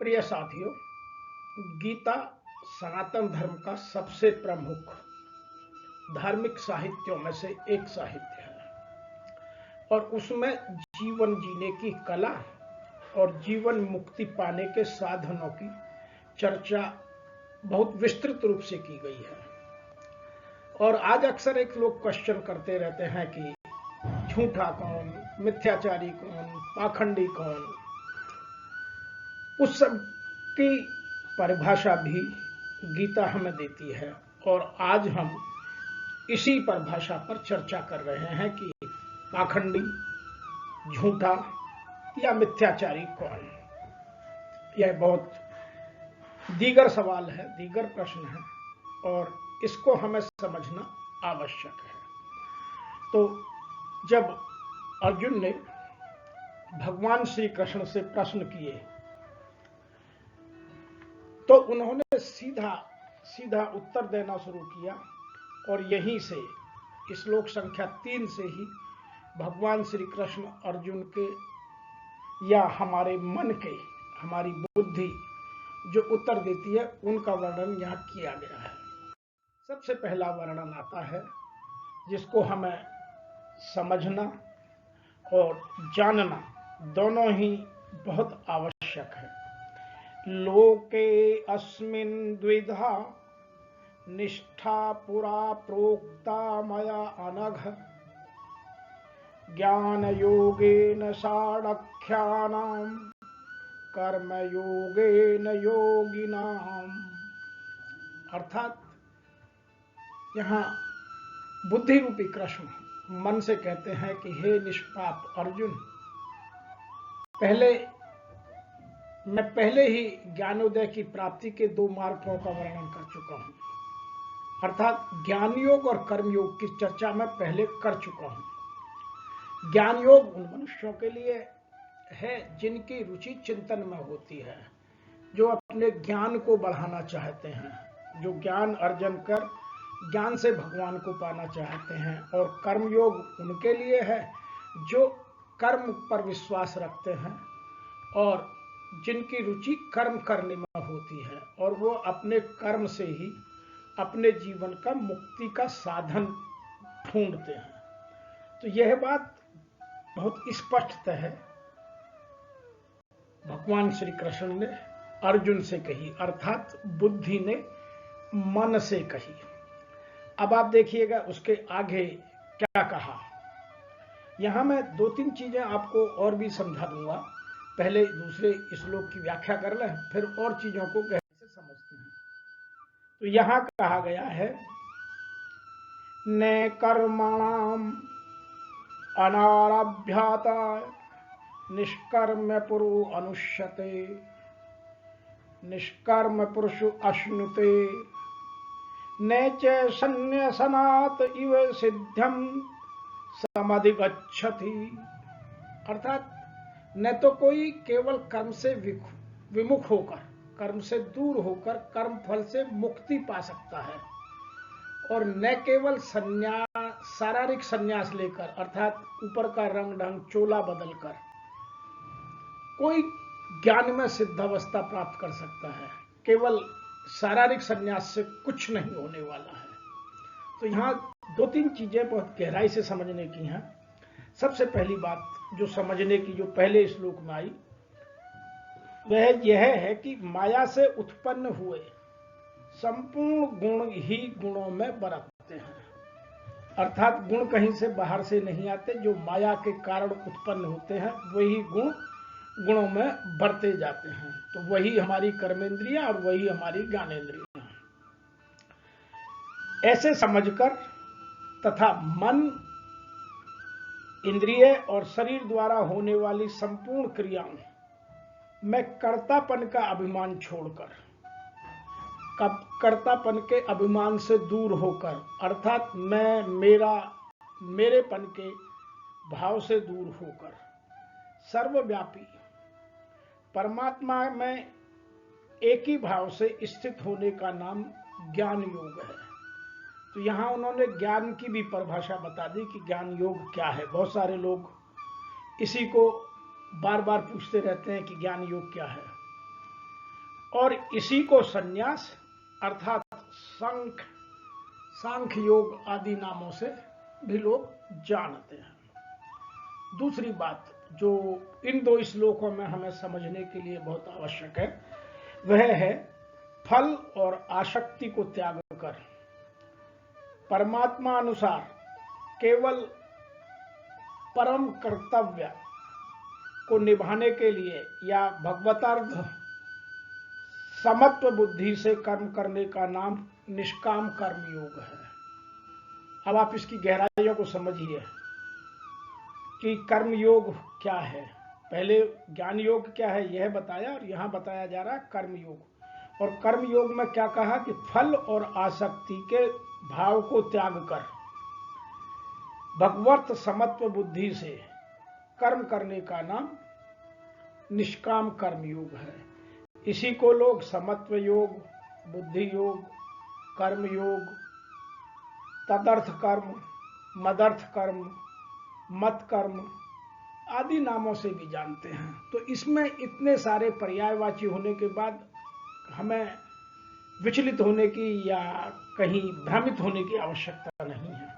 प्रिय साथियों, गीता सनातन धर्म का सबसे प्रमुख धार्मिक साहित्यों में से एक साहित्य है और उसमें जीवन जीने की कला और जीवन मुक्ति पाने के साधनों की चर्चा बहुत विस्तृत रूप से की गई है। और आज अक्सर एक लोग क्वेश्चन करते रहते हैं कि झूठा कौन, मिथ्याचारी कौन, पाखंडी कौन। उस सब की परिभाषा भी गीता हमें देती है और आज हम इसी परिभाषा पर चर्चा कर रहे हैं कि पाखंडी, झूठा या मिथ्याचारी कौन। यह बहुत दीगर सवाल है, दीगर प्रश्न है और इसको हमें समझना आवश्यक है। तो जब अर्जुन ने भगवान श्री कृष्ण से प्रश्न किए तो उन्होंने सीधा उत्तर देना शुरू किया और यहीं से श्लोक संख्या 3 से ही भगवान श्री कृष्ण अर्जुन के या हमारे मन के, हमारी बुद्धि जो उत्तर देती है उनका वर्णन यहाँ किया गया है। सबसे पहला वर्णन आता है जिसको हमें समझना और जानना दोनों ही बहुत आवश्यक है। लोके अस्मिन् द्विधा निष्ठा पुरा प्रोक्ता मया अनघ ज्ञान योगेन साङ्ख्यानां कर्म योगेन योगिनाम। अर्थात यहाँ बुद्धि रूपी कृष्ण मन से कहते हैं कि हे निष्पाप अर्जुन, मैं पहले ही ज्ञानोदय की प्राप्ति के 2 मार्गों का वर्णन कर चुका हूं। अर्थात ज्ञान योग और कर्म योग की चर्चा मैं पहले कर चुका हूं। ज्ञान योग उन मनुष्यों के लिए है जिनकी रुचि चिंतन में होती है, जो अपने ज्ञान को बढ़ाना चाहते हैं, जो ज्ञान अर्जन कर ज्ञान से भगवान को पाना चाहते हैं। और कर्म योग उनके लिए है जो कर्म पर विश्वास रखते हैं और जिनकी रुचि कर्म करने में होती है और वो अपने कर्म से ही अपने जीवन का मुक्ति का साधन ढूंढते हैं। तो यह बात बहुत स्पष्ट है भगवान श्री कृष्ण ने अर्जुन से कही, अर्थात बुद्धि ने मन से कही। अब आप देखिएगा उसके आगे क्या कहा। यहां मैं 2-3 चीजें आपको और भी समझा दूंगा। पहले दूसरे श्लोक की व्याख्या कर लें, फिर और चीजों को गहरे से समझते हैं। तो यहां कहा गया है, ने कर्मणाम अनारभ्याता निष्कर्म पुरु अनुष्यते निष्कर्म पुरुषु अश्नुते ने च संन्यासनात् इव सिद्ध्यम समधिगच्छति। अर्थात न तो कोई केवल कर्म से विमुख होकर, कर्म से दूर होकर कर्म फल से मुक्ति पा सकता है और न केवल शारीरिक संन्यास लेकर, अर्थात ऊपर का रंग ढंग चोला बदलकर कोई ज्ञान में सिद्धावस्था प्राप्त कर सकता है। केवल शारीरिक संन्यास से कुछ नहीं होने वाला है। तो यहाँ 2-3 चीजें बहुत गहराई से समझने की हैं। सबसे पहली बात जो समझने की, जो पहले श्लोक में आई, वह यह है कि माया से उत्पन्न हुए संपूर्ण गुण ही गुणों में बरतते हैं। अर्थात गुण कहीं से बाहर से नहीं आते, जो माया के कारण उत्पन्न होते हैं वही गुणों में बढ़ते जाते हैं। तो वही हमारी कर्मेंद्रियां और वही हमारी ज्ञानेंद्रियां। ऐसे समझकर तथा मन, इंद्रिय और शरीर द्वारा होने वाली संपूर्ण क्रियाओं में कर्तापन का अभिमान छोड़कर, कर्तापन के अभिमान से दूर होकर, अर्थात मैं, मेरा, मेरेपन के भाव से दूर होकर सर्वव्यापी परमात्मा में एक ही भाव से स्थित होने का नाम ज्ञान योग है। तो यहां उन्होंने ज्ञान की भी परिभाषा बता दी कि ज्ञान योग क्या है। बहुत सारे लोग इसी को बार बार पूछते रहते हैं कि ज्ञान योग क्या है। और इसी को संन्यास अर्थात सांख्य योग आदि नामों से भी लोग जानते हैं। दूसरी बात जो इन दो श्लोकों में हमें समझने के लिए बहुत आवश्यक है वह है फल और आसक्ति को त्याग कर परमात्मा अनुसार केवल परम कर्तव्य को निभाने के लिए या भगवतार्थ समत्व बुद्धि से कर्म करने का नाम निष्काम कर्म योग है। अब आप इसकी गहराइयों को समझिए कि कर्म योग क्या है। पहले ज्ञान योग क्या है यह बताया और यहां बताया जा रहा है कर्म योग। और कर्म योग में क्या कहा कि फल और आसक्ति के भाव को त्याग कर भगवत समत्व बुद्धि से कर्म करने का नाम निष्काम कर्म योग है। इसी को लोग समत्व योग, बुद्धि योग, कर्म योग, तदर्थ कर्म, मदर्थ कर्म, मत कर्म आदि नामों से भी जानते हैं। तो इसमें इतने सारे पर्यायवाची होने के बाद हमें विचलित होने की या कहीं भ्रमित होने की आवश्यकता नहीं है,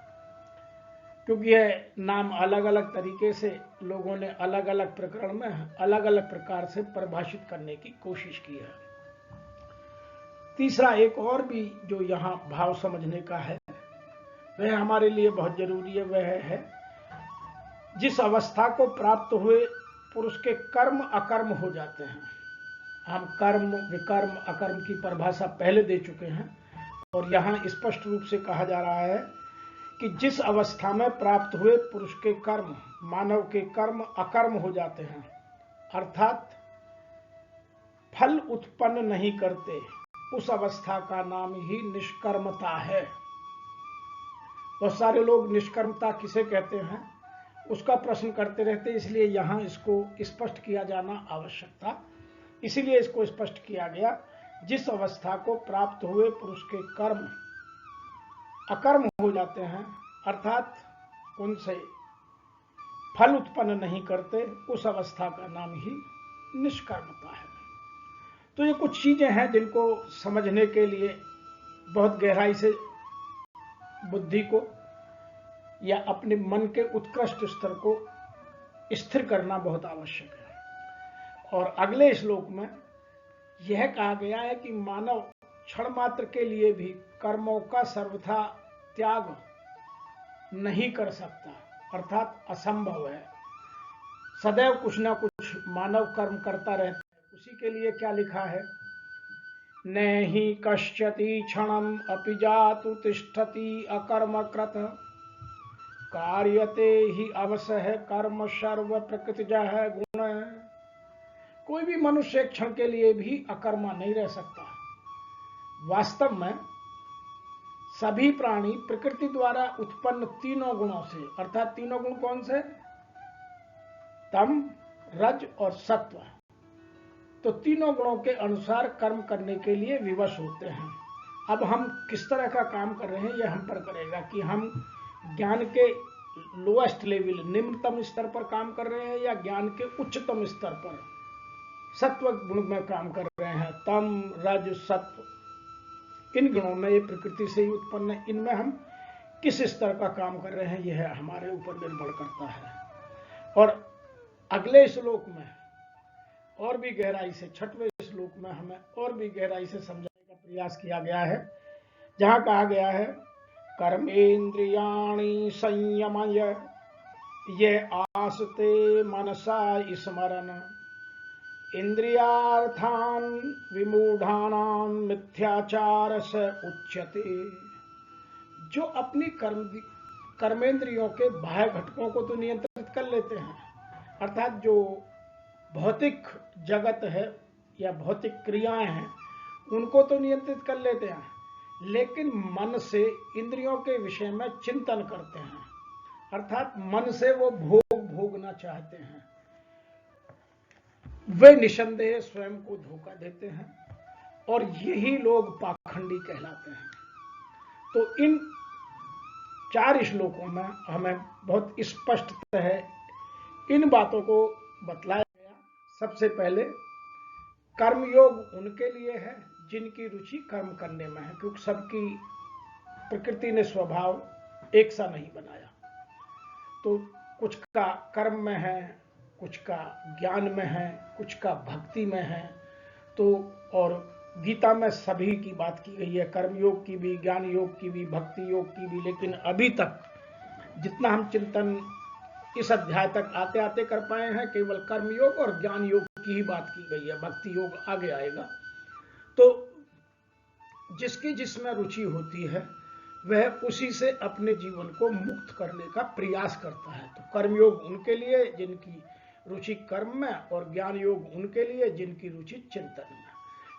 क्योंकि यह नाम अलग अलग तरीके से लोगों ने अलग अलग प्रकरण में अलग अलग प्रकार से परिभाषित करने की कोशिश की है। तीसरा एक और भी जो यहाँ भाव समझने का है वह हमारे लिए बहुत जरूरी है, वह है जिस अवस्था को प्राप्त हुए पुरुष के कर्म अकर्म हो जाते हैं। हम कर्म, विकर्म, अकर्म की परिभाषा पहले दे चुके हैं और यहाँ स्पष्ट रूप से कहा जा रहा है कि जिस अवस्था में प्राप्त हुए पुरुष के कर्म, मानव के कर्म अकर्म हो जाते हैं, अर्थात फल उत्पन्न नहीं करते, उस अवस्था का नाम ही निष्कर्मता है। बहुत सारे लोग निष्कर्मता किसे कहते हैं उसका प्रश्न करते रहते, इसलिए यहां इसको स्पष्ट किया जाना आवश्यक था। इसीलिए इसको स्पष्ट किया गया, जिस अवस्था को प्राप्त हुए पुरुष के कर्म अकर्म हो जाते हैं, अर्थात उनसे फल उत्पन्न नहीं करते, उस अवस्था का नाम ही निष्कर्मता है। तो ये कुछ चीजें हैं जिनको समझने के लिए बहुत गहराई से बुद्धि को या अपने मन के उत्कृष्ट स्तर को स्थिर करना बहुत आवश्यक है। और अगले श्लोक में यह कहा गया है कि मानव क्षण मात्र के लिए भी कर्मों का सर्वथा त्याग नहीं कर सकता, अर्थात असंभव है। सदैव कुछ ना कुछ मानव कर्म करता रहता है। उसी के लिए क्या लिखा है, नहि कश्यति क्षणम अपि जातु तिष्ठति अकर्मकृत कार्यते ही अवसह कर्म सर्व प्रकृतिजः गुण। कोई भी मनुष्य एक क्षण के लिए भी अकर्मा नहीं रह सकता। वास्तव में सभी प्राणी प्रकृति द्वारा उत्पन्न तीनों गुणों से, अर्थात तीनों गुण कौन से, तम, रज और सत्व, तो तीनों गुणों के अनुसार कर्म करने के लिए विवश होते हैं। अब हम किस तरह का काम कर रहे हैं यह हम पर करेगा कि हम ज्ञान के लोएस्ट लेवल, निम्नतम स्तर पर काम कर रहे हैं या ज्ञान के उच्चतम स्तर पर सत्व गुण में काम कर रहे हैं। तम, रज, सत्व, इन गुणों में ये प्रकृति से ही उत्पन्न है, इनमें हम किस स्तर का काम कर रहे हैं यह हमारे ऊपर निर्भर करता है। और अगले श्लोक में और भी गहराई से, 6वें श्लोक में हमें और भी गहराई से समझाने का प्रयास किया गया है, जहां कहा गया है कर्मेन्द्रियाणि संयमय ये आस्ते मनसा स्मरन् इंद्रियार्थान विमूढ़ानां मिथ्याचार से उच्यते। जो अपनी कर्मेंद्रियों के बाह्य घटकों को तो नियंत्रित कर लेते हैं, अर्थात जो भौतिक जगत है या भौतिक क्रियाएं हैं उनको तो नियंत्रित कर लेते हैं, लेकिन मन से इंद्रियों के विषय में चिंतन करते हैं, अर्थात मन से वो भोगना चाहते हैं, वे निसंदेह स्वयं को धोखा देते हैं और यही लोग पाखंडी कहलाते हैं। तो इन 4 श्लोकों में हमें बहुत स्पष्टतः इन बातों को बतलाया गया। सबसे पहले कर्मयोग उनके लिए है जिनकी रुचि कर्म करने में है, क्योंकि सबकी प्रकृति ने स्वभाव एक सा नहीं बनाया। तो कुछ का कर्म में है, कुछ का ज्ञान में है, कुछ का भक्ति में है। तो और गीता में सभी की बात की गई है, कर्मयोग की भी, ज्ञान योग की भी, भक्ति योग की भी। लेकिन अभी तक जितना हम चिंतन इस अध्याय तक आते आते कर पाए हैं, केवल कर्मयोग और ज्ञान योग की ही बात की गई है। भक्ति योग आगे आएगा। तो जिसकी जिसमें रुचि होती है वह उसी से अपने जीवन को मुक्त करने का प्रयास करता है। तो कर्मयोग उनके लिए जिनकी रुचि कर्म में, और ज्ञान योग उनके लिए जिनकी रुचि चिंतन में।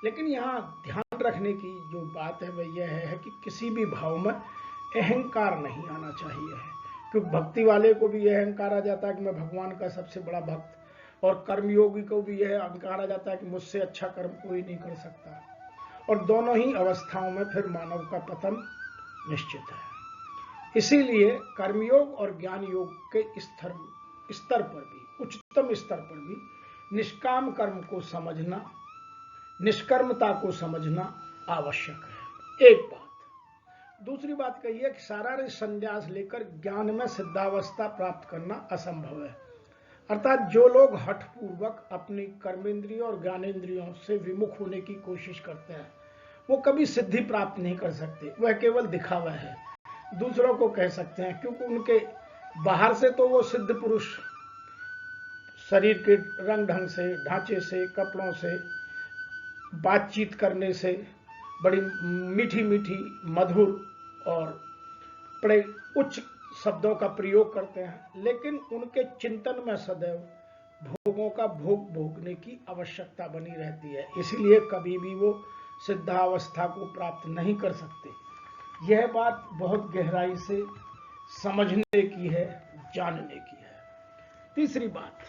लेकिन यहाँ ध्यान रखने की जो बात है वह यह है कि किसी भी भाव में अहंकार नहीं आना चाहिए है, क्योंकि भक्ति वाले को भी यह अहंकार आ जाता है कि मैं भगवान का सबसे बड़ा भक्त, और कर्मयोगी को भी यह अहंकार आ जाता है कि मुझसे अच्छा कर्म कोई नहीं कर सकता। और दोनों ही अवस्थाओं में फिर मानव का पतन निश्चित है। इसीलिए कर्मयोग और ज्ञान योग के स्तर पर भी, उच्चतम स्तर पर भी निष्काम कर्म को समझना, निष्कर्मता को समझना आवश्यक है। एक बात। दूसरी बात कही है कि शारीरिक संन्यास लेकर ज्ञान में सिद्धावस्था प्राप्त करना असंभव है। अर्थात जो लोग हठपूर्वक अपनी कर्मेंद्रियों और ज्ञानेंद्रियों से विमुख होने की कोशिश करते हैं वो कभी सिद्धि प्राप्त नहीं कर सकते। वह केवल दिखावा है, दूसरों को कह सकते हैं, क्योंकि उनके बाहर से तो वो सिद्ध पुरुष शरीर के रंग ढंग से, ढांचे से, कपड़ों से, बातचीत करने से बड़ी मीठी मीठी मधुर और बड़े उच्च शब्दों का प्रयोग करते हैं, लेकिन उनके चिंतन में सदैव भोगों का भोग भोगने की आवश्यकता बनी रहती है। इसलिए कभी भी वो सिद्धावस्था को प्राप्त नहीं कर सकते। यह बात बहुत गहराई से समझने की है, जानने की है। तीसरी बात,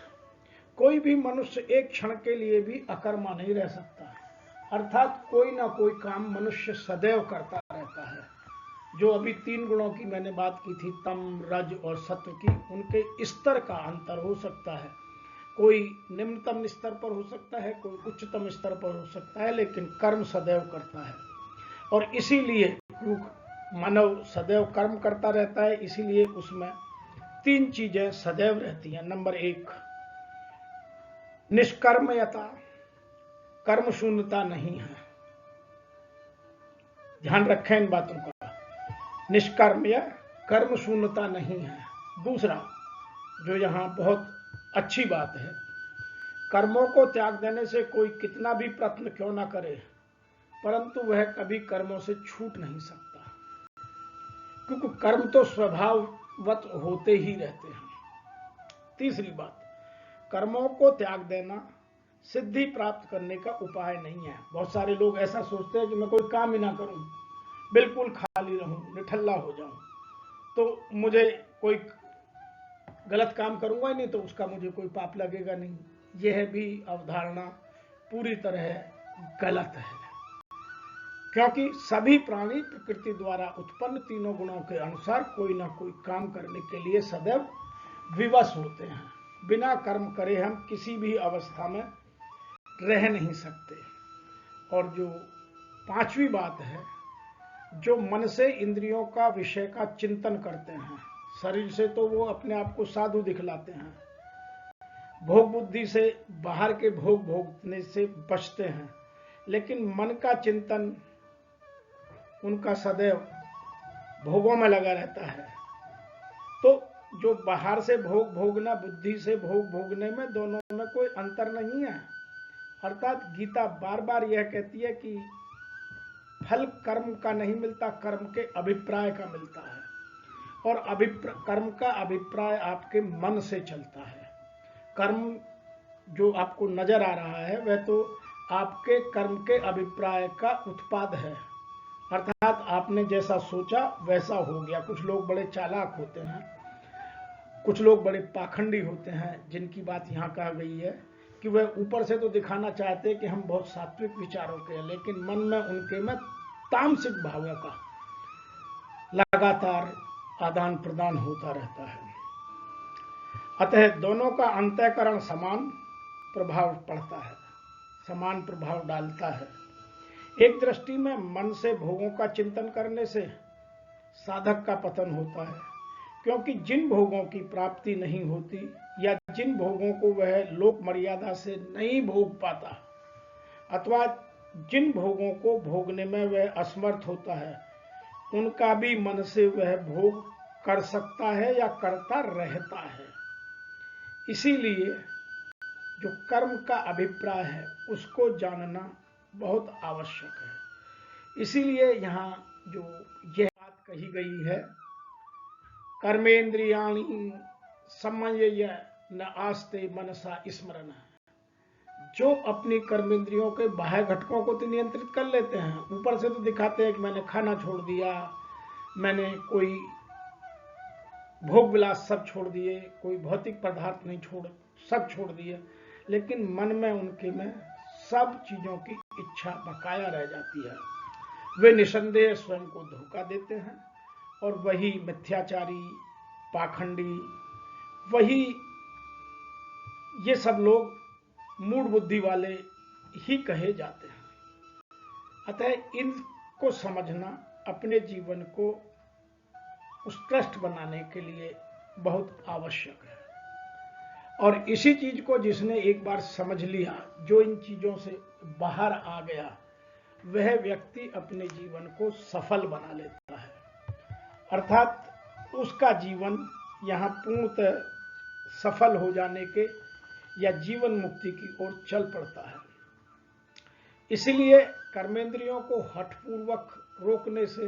कोई भी मनुष्य एक क्षण के लिए भी अकर्मा नहीं रह सकता। अर्थात कोई ना कोई काम मनुष्य सदैव करता रहता है। जो अभी 3 गुणों की मैंने बात की थी, तम, रज और सत्व की, उनके स्तर का अंतर हो सकता है। कोई निम्नतम स्तर पर हो सकता है, कोई उच्चतम स्तर पर हो सकता है, लेकिन कर्म सदैव करता है। और इसीलिए मानव सदैव कर्म करता रहता है, इसीलिए उसमें 3 चीजें सदैव रहती हैं। नंबर 1, निष्कर्मयता, कर्म शून्यता नहीं है। ध्यान रखें इन बातों का। निष्कर्मय, कर्म शून्यता नहीं है। दूसरा, जो यहां बहुत अच्छी बात है, कर्मों को त्याग देने से कोई कितना भी प्रयत्न क्यों ना करे, परंतु वह कभी कर्मों से छूट नहीं सकता, क्योंकि कर्म तो स्वभाववत होते ही रहते हैं। तीसरी बात, कर्मों को त्याग देना सिद्धि प्राप्त करने का उपाय नहीं है। बहुत सारे लोग ऐसा सोचते हैं कि मैं कोई काम ही ना करूं, बिल्कुल खाली रहूं, निठल्ला हो जाऊं, तो मुझे कोई गलत काम करूंगा ही नहीं तो उसका मुझे कोई पाप लगेगा नहीं। यह भी अवधारणा पूरी तरह गलत है, क्योंकि सभी प्राणी प्रकृति द्वारा उत्पन्न तीनों गुणों के अनुसार कोई ना कोई काम करने के लिए सदैव विवश होते हैं। बिना कर्म करे हम किसी भी अवस्था में रह नहीं सकते। और जो 5वीं बात है, जो मन से इंद्रियों का विषय का चिंतन करते हैं, शरीर से तो वो अपने आप को साधु दिखलाते हैं, भोग बुद्धि से बाहर के भोग भोगने से बचते हैं, लेकिन मन का चिंतन उनका सदैव भोगों में लगा रहता है। तो जो बाहर से भोग भोगना, बुद्धि से भोग भोगने में, दोनों में कोई अंतर नहीं है। अर्थात गीता बार बार यह कहती है कि फल कर्म का नहीं मिलता, कर्म के अभिप्राय का मिलता है। और कर्म का अभिप्राय आपके मन से चलता है। कर्म जो आपको नजर आ रहा है वह तो आपके कर्म के अभिप्राय का उत्पाद है। अर्थात आपने जैसा सोचा वैसा हो गया। कुछ लोग बड़े चालाक होते हैं, कुछ लोग बड़े पाखंडी होते हैं, जिनकी बात यहाँ कहा गई है कि वह ऊपर से तो दिखाना चाहते हैं कि हम बहुत सात्विक विचारों के हैं, लेकिन मन में उनके में तामसिक भावों का लगातार आदान प्रदान होता रहता है। अतः दोनों का अंतःकरण समान प्रभाव पड़ता है। समान प्रभाव डालता है। एक दृष्टि में मन से भोगों का चिंतन करने से साधक का पतन होता है, क्योंकि जिन भोगों की प्राप्ति नहीं होती या जिन भोगों को वह लोक मर्यादा से नहीं भोग पाता अथवा जिन भोगों को भोगने में वह असमर्थ होता है, उनका भी मन से वह भोग कर सकता है या करता रहता है। इसीलिए जो कर्म का अभिप्राय है उसको जानना बहुत आवश्यक है। इसीलिए यहाँ जो यह बात कही गई है, कर्मेंद्रियाणि संयम्य न आस्ते मनसा स्मरण, जो अपनी कर्मेंद्रियों के बाह्य घटकों को तो नियंत्रित कर लेते हैं, ऊपर से तो दिखाते हैं कि मैंने खाना छोड़ दिया, मैंने कोई भोग विलास सब छोड़ दिए, कोई भौतिक पदार्थ नहीं सब छोड़ दिए, लेकिन मन में उनके में सब चीजों की इच्छा बकाया रह जाती है। वे निसंदेह स्वयं को धोखा देते हैं और वही मिथ्याचारी, पाखंडी, वही ये सब लोग मूढ़ बुद्धि वाले ही कहे जाते हैं। अतः इनको समझना अपने जीवन को उत्कृष्ट बनाने के लिए बहुत आवश्यक है। और इसी चीज को जिसने एक बार समझ लिया, जो इन चीजों से बाहर आ गया, वह व्यक्ति अपने जीवन को सफल बना लेता है, अर्थात उसका जीवन यहाँ पूर्णतः सफल हो जाने के या जीवन मुक्ति की ओर चल पड़ता है। इसलिए कर्मेंद्रियों को हठपूर्वक रोकने से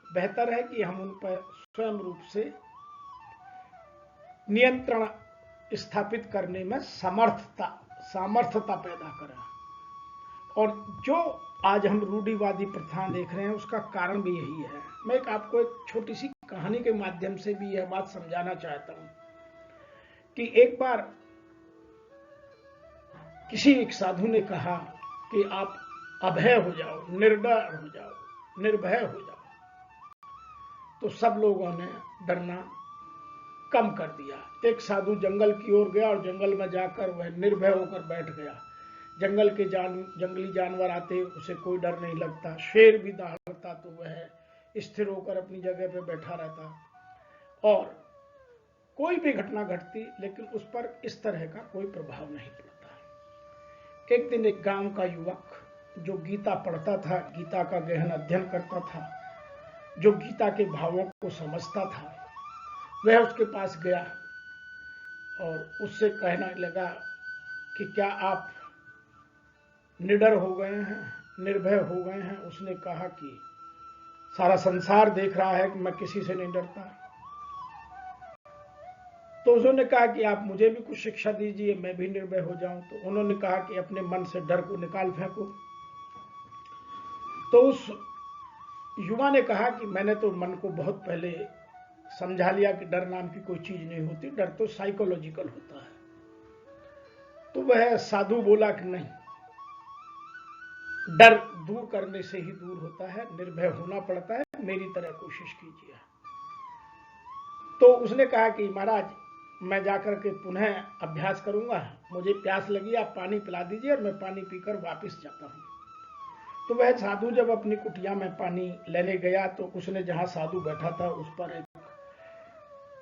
बेहतर है कि हम उन पर स्वयं रूप से नियंत्रण स्थापित करने में सामर्थ्यता पैदा करें। और जो आज हम रूढ़िवादी प्रथा देख रहे हैं उसका कारण भी यही है। मैं आपको एक छोटी सी कहानी के माध्यम से भी यह बात समझाना चाहता हूं कि एक बार किसी एक साधु ने कहा कि आप अभय हो जाओ, निर्डर हो जाओ, निर्भय हो जाओ। तो सब लोगों ने डरना कम कर दिया। एक साधु जंगल की ओर गया और जंगल में जाकर वह निर्भय होकर बैठ गया। जंगल के जंगली जानवर आते, उसे कोई डर नहीं लगता। शेर भी दहाड़ता तो वह स्थिर होकर अपनी जगह पर बैठा रहता और कोई भी घटना घटती लेकिन उस पर इस तरह का कोई प्रभाव नहीं पड़ता। एक दिन एक गांव का युवक जो गीता पढ़ता था, गीता का गहन अध्ययन करता था, जो गीता के भावों को समझता था, वह उसके पास गया और उससे कहने लगा कि क्या आप निडर हो गए हैं, निर्भय हो गए हैं। उसने कहा कि सारा संसार देख रहा है कि मैं किसी से नहीं डरता। तो उन्होंने कहा कि आप मुझे भी कुछ शिक्षा दीजिए, मैं भी निर्भय हो जाऊं। तो उन्होंने कहा कि अपने मन से डर को निकाल फेंको। तो उस युवा ने कहा कि मैंने तो मन को बहुत पहले समझा लिया कि डर नाम की कोई चीज नहीं होती, डर तो साइकोलॉजिकल होता है। तो वह साधु बोला कि नहीं, डर दूर करने से ही दूर होता है, निर्भय होना पड़ता है, मेरी तरह कोशिश कीजिए। तो उसने कहा कि महाराज मैं जाकर के पुनः अभ्यास करूंगा, मुझे प्यास लगी, आप पानी पिला दीजिए और मैं पानी पीकर वापस जाता हूं। तो वह साधु जब अपनी कुटिया में पानी लेने गया तो उसने जहां साधु बैठा था उस पर एक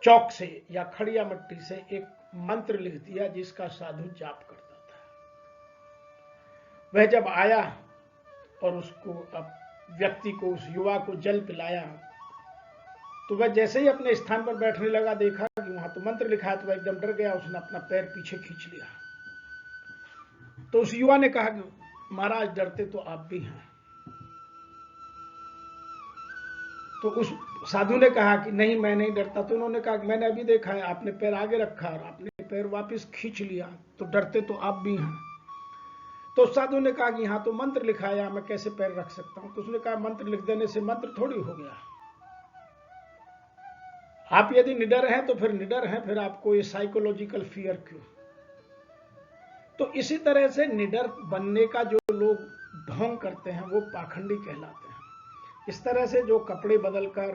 चौक से या खड़िया मिट्टी से एक मंत्र लिख दिया जिसका साधु जाप करता था। वह जब आया और उसको व्यक्ति को, उस युवा को जल पिलाया, तो वह जैसे ही अपने स्थान पर बैठने लगा, देखा कि वहां तो मंत्र लिखा है, तो वह एकदम डर गया। उसने अपना पैर पीछे खींच लिया। तो उस युवा ने कहा कि महाराज डरते तो आप भी हैं। तो उस साधु ने कहा कि नहीं मैं नहीं डरता। तो उन्होंने कहा कि मैंने अभी देखा है आपने पैर आगे रखा और आपने पैर वापस खींच लिया, तो डरते तो आप भी हैं। तो साधु ने कहा कि यहाँ तो मंत्र लिखा है, मैं कैसे पैर रख सकता हूं। तो उसने कहा मंत्र लिख देने से मंत्र थोड़ी हो गया। आप यदि निडर हैं तो फिर निडर हैं, फिर आपको ये साइकोलॉजिकल फियर क्यों। तो इसी तरह से निडर बनने का जो लोग ढोंग करते हैं वो पाखंडी कहलाते हैं। इस तरह से जो कपड़े बदलकर,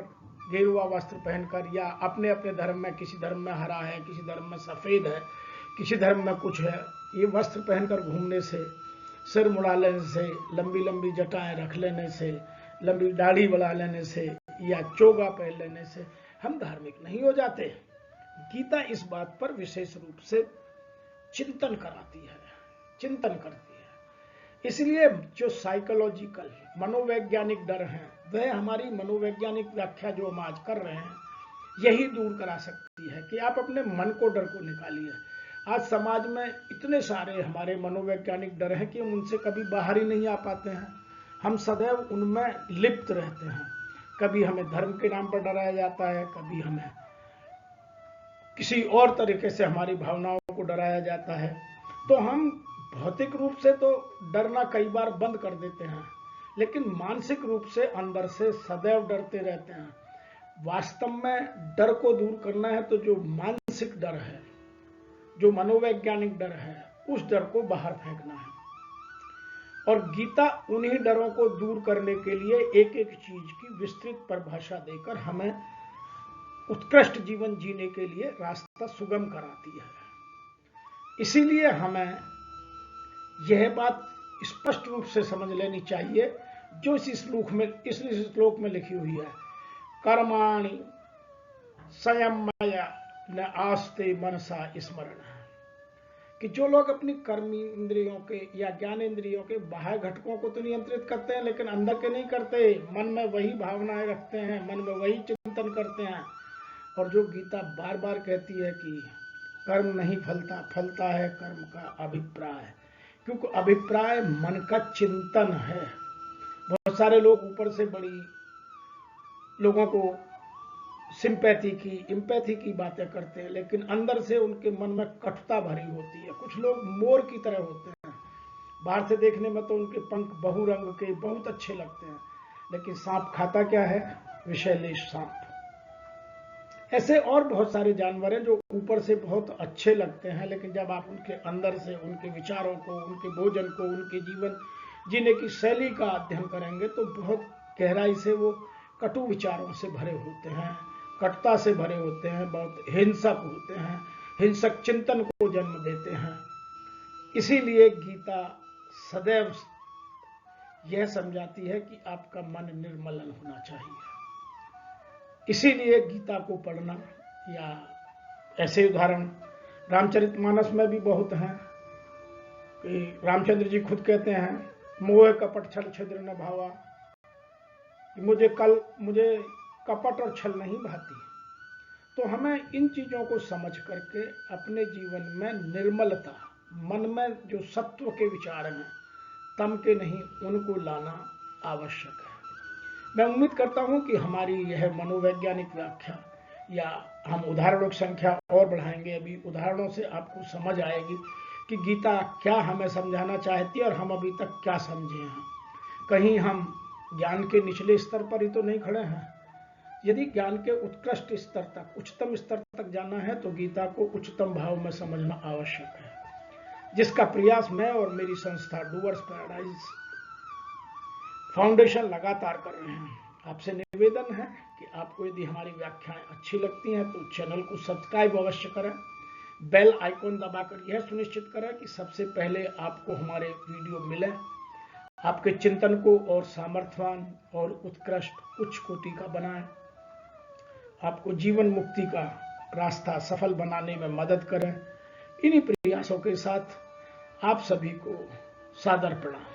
गेरुआ वस्त्र पहनकर, या अपने अपने धर्म में, किसी धर्म में हरा है, किसी धर्म में सफेद है, किसी धर्म में कुछ है, ये वस्त्र पहनकर घूमने से सिर मुड़ा लेने से, लंबी लंबी जटाएं रख लेने से, लंबी दाढ़ी बढ़ा लेने से या चोगा पहन लेने से हम धार्मिक नहीं हो जाते। गीता इस बात पर विशेष रूप से चिंतन कराती है, चिंतन करती है। इसलिए जो साइकोलॉजिकल मनोवैज्ञानिक डर हैं, वह हमारी मनोवैज्ञानिक व्याख्या जो हम आज कर रहे हैं यही दूर करा सकती है कि आप अपने मन को, डर को निकालिए। आज समाज में इतने सारे हमारे मनोवैज्ञानिक डर हैं कि हम उनसे कभी बाहर ही नहीं आ पाते हैं। हम सदैव उनमें लिप्त रहते हैं। कभी हमें धर्म के नाम पर डराया जाता है, कभी हमें किसी और तरीके से हमारी भावनाओं को डराया जाता है। तो हम भौतिक रूप से तो डरना कई बार बंद कर देते हैं, लेकिन मानसिक रूप से अंदर से सदैव डरते रहते हैं। वास्तव में डर को दूर करना है तो जो मानसिक डर है, जो मनोवैज्ञानिक डर है, उस डर को बाहर फेंकना है। और गीता उन्हीं डरों को दूर करने के लिए एक एक चीज की विस्तृत परिभाषा देकर हमें उत्कृष्ट जीवन जीने के लिए रास्ता सुगम कराती है। इसीलिए हमें यह बात स्पष्ट रूप से समझ लेनी चाहिए जो इस श्लोक में लिखी हुई है, कर्माणि संयमया न आस्ते मनसा स्मरण, कि जो लोग अपनी कर्म इंद्रियों के या ज्ञान इंद्रियों के बाह्य घटकों को तो नियंत्रित करते हैं, लेकिन अंदर के नहीं करते, मन में वही भावनाएं रखते हैं, मन में वही चिंतन करते हैं। और जो गीता बार बार कहती है कि कर्म नहीं फलता, फलता है कर्म का अभिप्राय, क्योंकि अभिप्राय मन का चिंतन है। बहुत सारे लोग ऊपर से बड़ी लोगों को सिंपैथी की, इम्पैथी की बातें करते हैं, लेकिन अंदर से उनके मन में कटुता भरी होती है। कुछ लोग मोर की तरह होते हैं, बाहर से देखने में तो उनके पंख बहुरंग के बहुत अच्छे लगते हैं, लेकिन सांप खाता क्या है? विषैलेश सांप। ऐसे और बहुत सारे जानवर हैं जो ऊपर से बहुत अच्छे लगते हैं, लेकिन जब आप उनके अंदर से उनके विचारों को, उनके भोजन को, उनके जीवन जीने की शैली का अध्ययन करेंगे तो बहुत गहराई से वो कटु विचारों से भरे होते हैं, कटुता से भरे होते हैं, बहुत हिंसक होते हैं, हिंसक चिंतन को जन्म देते हैं। इसीलिए गीता सदैव यह समझाती है कि आपका मन निर्मलन होना चाहिए। इसीलिए गीता को पढ़ना, या ऐसे उदाहरण रामचरितमानस में भी बहुत हैं कि रामचंद्र जी खुद कहते हैं, मोह कपट छल छिद्र न भावा, मुझे कपट और छल नहीं भाती। तो हमें इन चीजों को समझ करके अपने जीवन में निर्मलता, मन में जो सत्व के विचार हैं, तम के नहीं, उनको लाना आवश्यक है। मैं उम्मीद करता हूं कि हमारी यह मनोवैज्ञानिक व्याख्या, या हम उदाहरणों की संख्या और बढ़ाएंगे, अभी उदाहरणों से आपको समझ आएगी कि गीता क्या हमें समझाना चाहती है और हम अभी तक क्या समझे हैं। कहीं हम ज्ञान के निचले स्तर पर ही तो नहीं खड़े हैं। यदि ज्ञान के उत्कृष्ट स्तर तक, उच्चतम स्तर तक जाना है तो गीता को उच्चतम भाव में समझना आवश्यक है, जिसका प्रयास मैं और मेरी संस्था डूवर्स पैराडाइज फाउंडेशन लगातार कर रहे हैं। आपसे निवेदन है कि आपको यदि हमारी व्याख्याएं अच्छी लगती हैं तो चैनल को सब्सक्राइब अवश्य करें, बेल आइकॉन दबाकर यह सुनिश्चित करें कि सबसे पहले आपको हमारे वीडियो मिले। आपके चिंतन को और सामर्थ्यवान और उत्कृष्ट उच्च कोटि का बनाएं, आपको जीवन मुक्ति का रास्ता सफल बनाने में मदद करें। इन्हीं प्रयासों के साथ आप सभी को सादर प्रणाम।